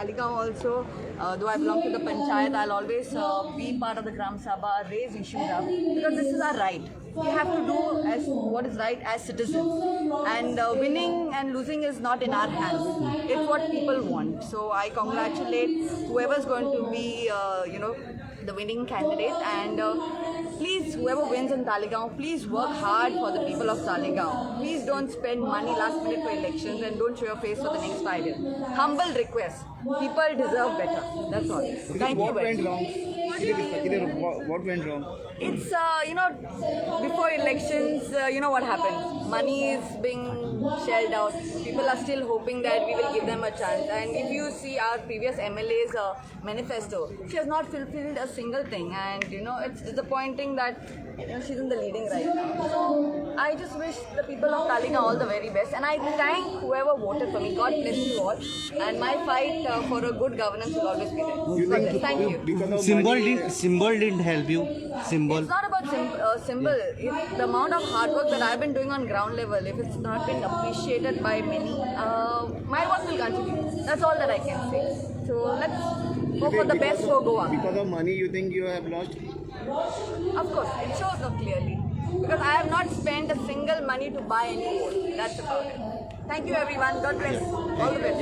Taligaon also, though I belong to the Panchayat, I'll always be part of the Gram Sabha, raise issues up, because this is our right. We have to do as what is right as citizens. And winning and losing is not in our hands. It's what people want. So I congratulate whoever's going to be, the winning candidate. And please, whoever wins in Taligaon, please work hard for the people of Taligaon. Please don't spend money last minute for elections and don't show your face for the next 5 years. Humble request. People deserve better. That's all. Thank you. What went wrong? What went wrong? It's, before elections, you know what happens. Money is being shelled out. People are still hoping that we will give them a chance. And if you see our previous MLA's manifesto, she has not fulfilled a single thing. And, it's disappointing that, she's in the leading right now. So I just wish the people of Taligaon all the very best. And I thank whoever voted for me. God bless you all. And my fight for a good governance will always be there. Thank you. Symbol didn't help you. Symbol. It's not about symbol. If the amount of hard work that I've been doing on ground level, if it's not been appreciated by many, my work will continue. That's all that I can say. So let's hope for the best for Goa. Because of money, you think you have lost? Of course, it shows up clearly. Because I have not spent a single money to buy any vote. That's about it. Thank you everyone. God bless. All the best.